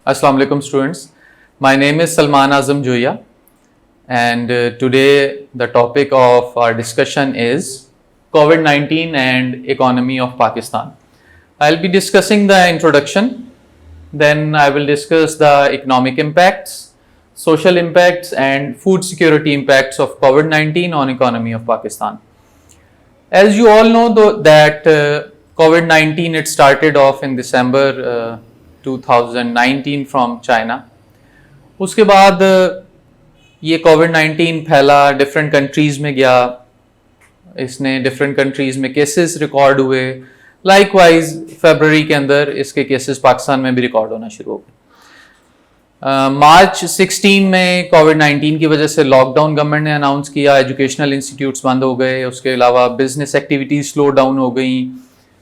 Assalamu alaikum students. My name is Salman Azam Joya and today the topic of our discussion is COVID-19 and economy of Pakistan. I'll be discussing the introduction, then I will discuss the economic impacts, social impacts and food security impacts of COVID-19 on economy of Pakistan. As you all know that COVID-19 it started off in December 2019 from China. उसके बाद ये कोविड-19 फैला, different countries में गया, इसने different countries में cases record हुए. Likewise फरवरी के अंदर इसके केसेस पाकिस्तान में भी रिकॉर्ड होना शुरू हो गए. मार्च 16 में कोविड-19 की वजह से लॉकडाउन गवर्नमेंट ने अनाउंस किया, एजुकेशनल इंस्टीट्यूट्स बंद हो गए, उसके अलावा बिजनेस एक्टिविटीज़ स्लो डाउन हो गई.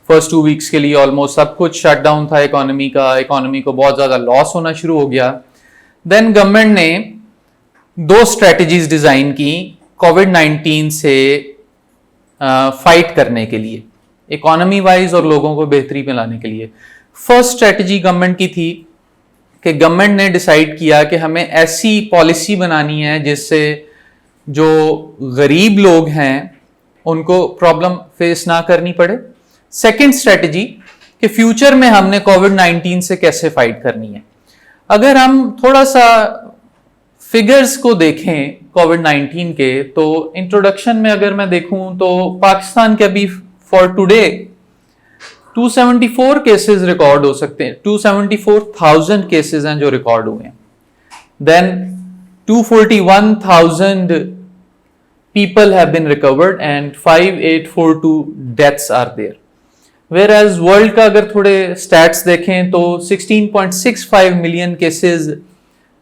फर्स्ट 2 वीक्स के लिए ऑलमोस्ट सब कुछ शट डाउन था इकोनॉमी को बहुत ज़्यादा लॉस होना शुरू हो गया. देन गवर्नमेंट ने 2 स्ट्रेटजीज डिज़ाइन की कोविड-19 से फाइट करने के लिए, इकोनॉमी वाइज और लोगों को बेहतरी में लाने के लिए. फर्स्ट स्ट्रेटजी गवर्नमेंट की थी कि गवर्नमेंट ने डिसाइड किया कि हमें ऐसी पॉलिसी बनानी है जिससे जो गरीब लोग हैं उनको प्रॉब्लम फेस ना करनी पड़े. सेकेंड स्ट्रेटजी कि फ्यूचर में हमने कोविड-19 से कैसे फाइट करनी है. अगर हम थोड़ा सा फिगर्स को देखें कोविड-19 के, तो इंट्रोडक्शन में अगर मैं देखूं तो पाकिस्तान के अभी फॉर टुडे 274 केसेस रिकॉर्ड हो सकते हैं. 274,000 केसेस हैं जो रिकॉर्ड हुए हैं. Then 241,000 people have been recovered and 5842 deaths are there. Whereas world का अगर थोड़े स्टैट्स देखें तो 16.65 मिलियन केसेस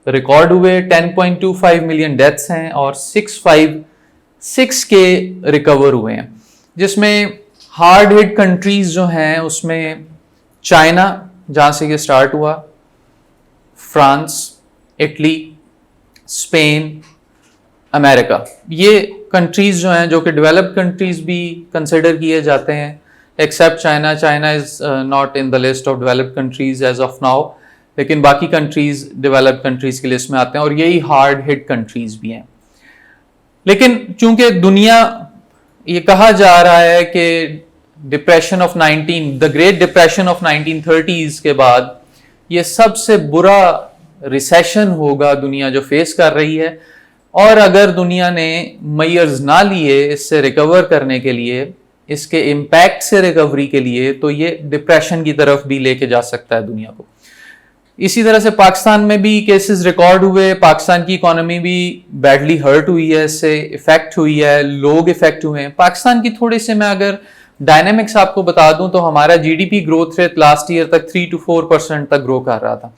रिकॉर्ड हुए, 10.25 मिलियन डेथ्स हैं और 656 के रिकवर हुए हैं. जिसमें हार्ड हिट कंट्रीज जो हैं उसमें चाइना जहाँ से ये स्टार्ट हुआ, फ्रांस, इटली, स्पेन, अमेरिका, ये कंट्रीज जो हैं जो कि डेवलप्ड कंट्रीज भी कंसिडर किए जाते हैं. Except China is not in the list of developed countries as of now, लेकिन बाकी कंट्रीज डेवलप्ड कंट्रीज की लिस्ट में आते हैं और यही हार्ड हिट कंट्रीज भी हैं. लेकिन चूंकि दुनिया, ये कहा जा रहा है कि depression of 19, the great depression of 1930s के बाद ये सबसे बुरा रिसेशन होगा दुनिया जो फेस कर रही है, और अगर दुनिया ने मेजर्स ना लिए इससे रिकवर करने के लिए, इसके इम्पैक्ट से रिकवरी के लिए, तो ये डिप्रेशन की तरफ भी लेके जा सकता है दुनिया को. इसी तरह से पाकिस्तान में भी केसेस रिकॉर्ड हुए. पाकिस्तान की इकोनॉमी भी बैडली हर्ट हुई है, इससे इफेक्ट हुई है, लोग इफेक्ट हुए हैं. पाकिस्तान की थोड़ी से मैं अगर डायनेमिक्स आपको बता दूं तो हमारा GDP growth rate last year तक 3 to 4% तक ग्रो कर रहा था.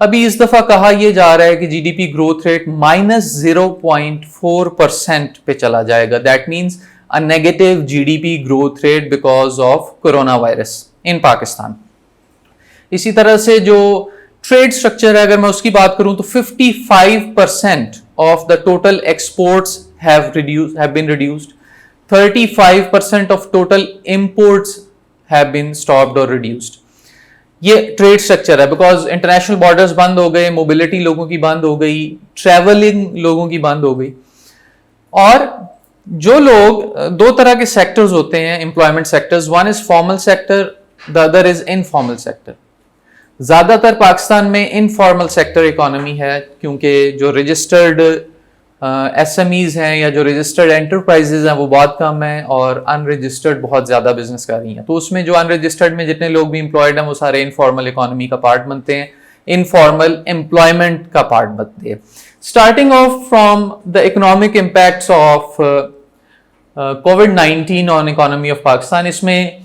अभी इस दफा कहा यह जा रहा है कि जीडीपी ग्रोथ रेट -0.4% पे चला जाएगा. That means a negative GDP growth rate because of coronavirus in Pakistan. इसी तरह से जो ट्रेड स्ट्रक्चर है अगर मैं उसकी बात करूं तो 55% of the total exports have been reduced. 35% of total imports have been stopped or reduced. ये ट्रेड स्ट्रक्चर है बिकॉज इंटरनेशनल बॉर्डर्स बंद हो गए, मोबिलिटी लोगों की बंद हो गई, ट्रेवलिंग लोगों की बंद हो गई. और जो लोग, 2 तरह के सेक्टर्स होते हैं employment sectors, one is formal sector, the other is informal sector. ज्यादातर पाकिस्तान में इनफॉर्मल सेक्टर इकोनॉमी है क्योंकि जो रजिस्टर्ड एसएमईज हैं या जो रजिस्टर्ड एंटरप्राइजेज हैं वो बहुत कम है और अनरजिस्टर्ड बहुत ज्यादा बिजनेस कर रही हैं. तो उसमें जो अनरजिस्टर्ड में जितने लोग भी एम्प्लॉयड हैं वो सारे इनफॉर्मल इकोनॉमी का पार्ट बनते हैं, इनफॉर्मल एम्प्लॉयमेंट का पार्ट बनते हैं. Starting off from the economic impacts of COVID-19 on economy of Pakistan, इसमें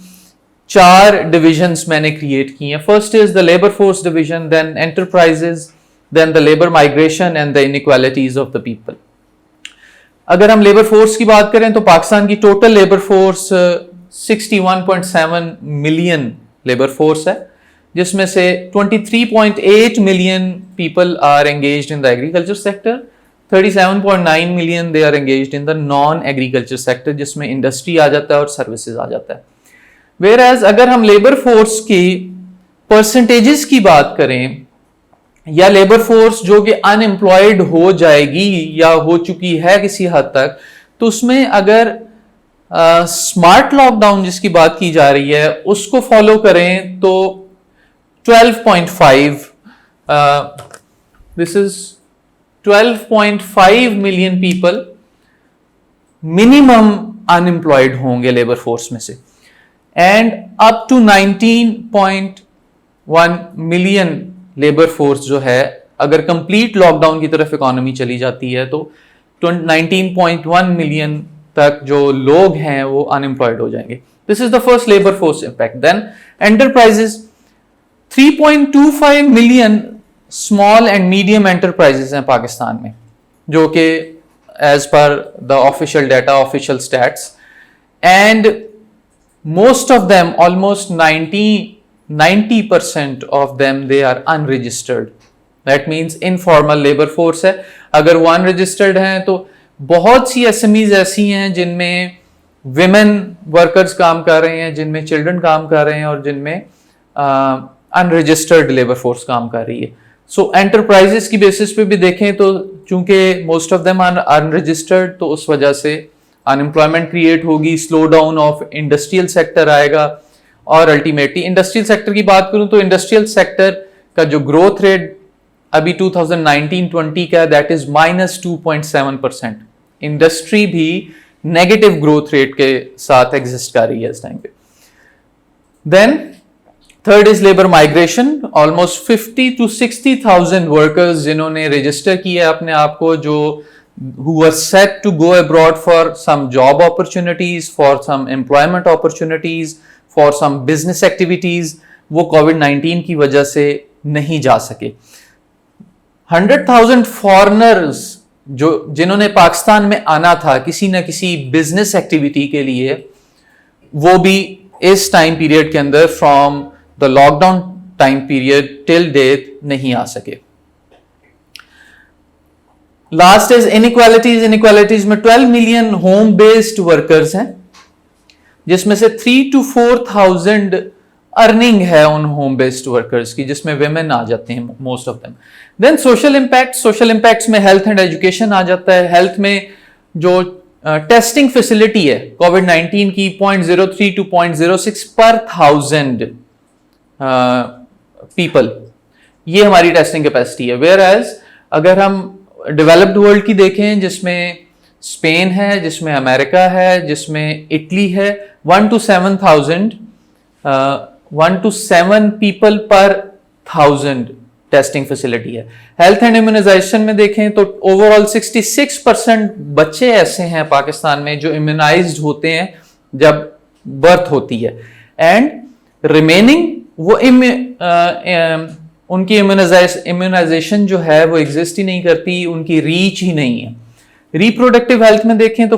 4 divisions मैंने create की हैं. First is the labor force division, then enterprises, then the labor migration and the inequalities of the people. अगर हम labor force की बात करें तो पाकिस्तान की total labor force 61.7 million labor force है, जिसमें से 23.8 million people are engaged in the agriculture sector, 37.9 million they are engaged in the non-agriculture sector, जिसमें इंडस्ट्री आ जाता है और सर्विसेज आ जाता है. Whereas अगर हम लेबर फोर्स की परसेंटेजेस की बात करें या लेबर फोर्स जो कि अनएम्प्लॉयड हो जाएगी या हो चुकी है किसी हद तक, तो उसमें अगर स्मार्ट लॉकडाउन जिसकी बात की जा रही है उसको फॉलो करें तो 12.5 this is 12.5 million people minimum unemployed होंगे लेबर फोर्स में से, and up to 19.1 million labour force जो है, अगर कंप्लीट लॉकडाउन की तरफ इकोनॉमी चली जाती है तो 19.1 मिलियन तक जो लोग हैं वो अनएम्प्लॉयड हो जाएंगे. This is the first labour force impact. Then enterprises, 3.25 million small and medium enterprises हैं पाकिस्तान में, जो कि as per the official data, official stats, and most of them, almost 90% of them, they are unregistered. That means informal labor force है. अगर वो unregistered हैं तो बहुत सी SMEs ऐसी हैं जिनमें women workers काम कर रहे हैं, जिनमें children काम कर रहे हैं और जिनमें unregistered labor force काम कर रही है. So enterprises की basis पे भी देखें तो चूंकि most of them are unregistered, तो उस वजह से अनएम्प्लॉयमेंट क्रिएट होगी, slow down of industrial sector आएगा, और अल्टीमेटली इंडस्ट्रियल सेक्टर की बात करूं तो इंडस्ट्रियल सेक्टर का जो ग्रोथ रेट अभी 2019-20 का, दैट इज -2.7%. इंडस्ट्री भी नेगेटिव ग्रोथ रेट के साथ एग्जिस्ट कर रही है इस टाइम पे. Then third is labour migration. Almost 50 to 60,000 workers जिन्होंने रजिस्टर किया अपने आप को, जो who were set to go abroad for some job opportunities, for some employment opportunities, for some business activities, वो कोविड-19 की वजह से नहीं जा सके. 100,000 फॉरेनर्स जो जिन्होंने पाकिस्तान में आना था किसी ना किसी बिजनेस एक्टिविटी के लिए, वो भी इस टाइम पीरियड के अंदर from the lockdown time period till date नहीं आ सके. Last is inequalities. इनइक्वालिटीज में 12 मिलियन होम बेस्ड वर्कर्स हैं, जिसमें से 3 to 4,000 अर्निंग है उन होम बेस्ड वर्कर्स की, जिसमें वेमेन आ जाते हैं most of them. Then social impact. Social impacts में हेल्थ एंड एजुकेशन आ जाता है. हेल्थ में जो टेस्टिंग फैसिलिटी है कोविड-19 की 0.03 to 0.06 पर 1000 पीपल, ये हमारी टेस्टिंग कैपेसिटी है. वेयर एज अगर हम डेवलप्ड वर्ल्ड की देखें, जिसमें स्पेन है, जिसमें अमेरिका है, जिसमें इटली है, 1 to 7 पीपल पर 1000 टेस्टिंग फैसिलिटी है. हेल्थ एंड इम्यूनाइजेशन में देखें तो ओवरऑल 66% बच्चे ऐसे हैं पाकिस्तान में जो इम्यूनाइज्ड होते हैं जब बर्थ होती है, एंड रिमेनिंग वो उनकी इम्यूनाइजेशन जो है वो एग्जिस्ट ही नहीं करती, उनकी रीच ही नहीं है. रिप्रोडक्टिव हेल्थ में देखें तो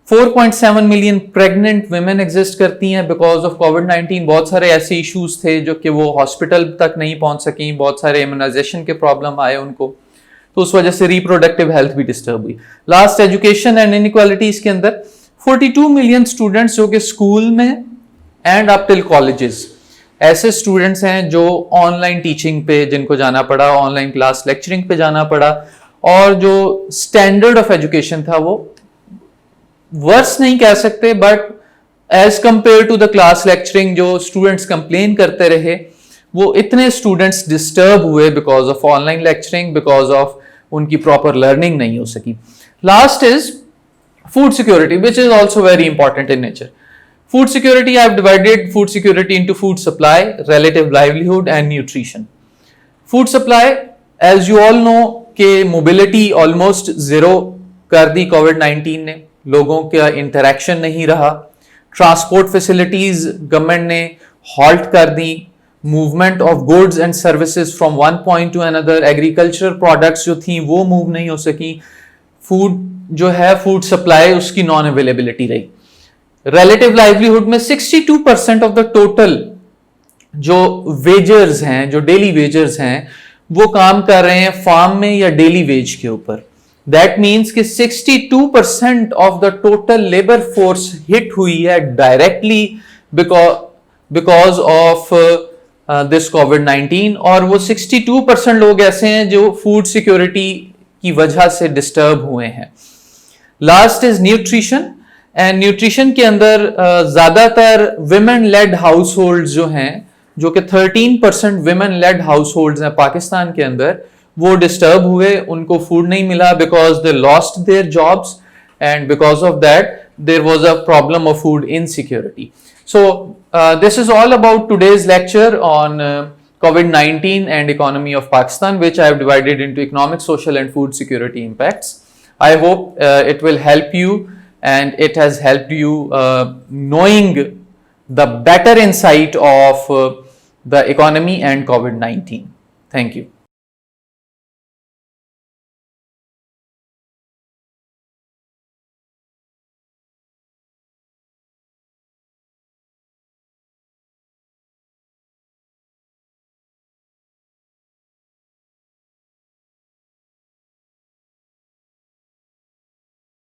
4.7 मिलियन प्रेग्नेंट वुमेन एग्जिस्ट करती हैं बिकॉज ऑफ कोविड-19. बहुत सारे ऐसे इश्यूज थे जो कि वो हॉस्पिटल तक नहीं पहुंच सकी, बहुत सारे इम्यूनाइजेशन के प्रॉब्लम आए उनको, तो उस वजह से रिप्रोडक्टिव हेल्थ भी डिस्टर्ब हुई. लास्ट एजुकेशन एंड इनइक्वालिटीज के अंदर 42 मिलियन स्टूडेंट्स जो कि स्कूल में एंड अप टिल कॉलेजेस ऐसे स्टूडेंट्स हैं जो ऑनलाइन टीचिंग पे जिनको जाना पड़ा, ऑनलाइन क्लास लेक्चरिंग पे जाना पड़ा, और जो स्टैंडर्ड ऑफ एजुकेशन था वो वर्स नहीं कह सकते, but as compare to the class lecturing जो स्टूडेंट्स कंप्लेन करते रहे, वो इतने स्टूडेंट्स डिस्टर्ब हुए because of online lecturing, because of उनकी प्रॉपर लर्निंग नहीं हो सकी. Last is food security, which is also very important in nature. Food security, I have divided food security into food supply, relative livelihood and nutrition. Food supply, as you all know, कि mobility almost zero कर दी कोविड-19 ने, लोगों का interaction नहीं रहा. Transport facilities government ने halt कर दी. Movement of goods and services from one point to another. Agriculture products जो थी वो मूव नहीं हो सकी. फूड जो है, फूड सप्लाई उसकी नॉन अवेलेबिलिटी रही. रिलेटिव लाइवलीहुड में 62% ऑफ द टोटल जो वेजर्स हैं, जो डेली वेजर्स हैं, वो काम कर रहे हैं फार्म में या डेली वेज के ऊपर. दैट मीन्स कि 62% of the total labour force hit हुई है डायरेक्टली बिकॉज ऑफ दिस कोविड-19, और वो 62% लोग ऐसे हैं जो फूड सिक्योरिटी की वजह से डिस्टर्ब हुए हैं. Last is nutrition, and nutrition के अंदर ज्यादातर विमेन लेड हाउस होल्ड जो हैं, जो कि 13% विमेन लेड हाउस होल्ड हैं पाकिस्तान के अंदर, वो डिस्टर्ब हुए, उनको फूड नहीं मिला because they lost their jobs, and because of that there was a problem of food insecurity. So this is all about today's lecture on COVID-19 and economy of Pakistan, which I have divided into economic, social and food security impacts. I hope it will help you, and it has helped you knowing the better insight of the economy and COVID-19. Thank you.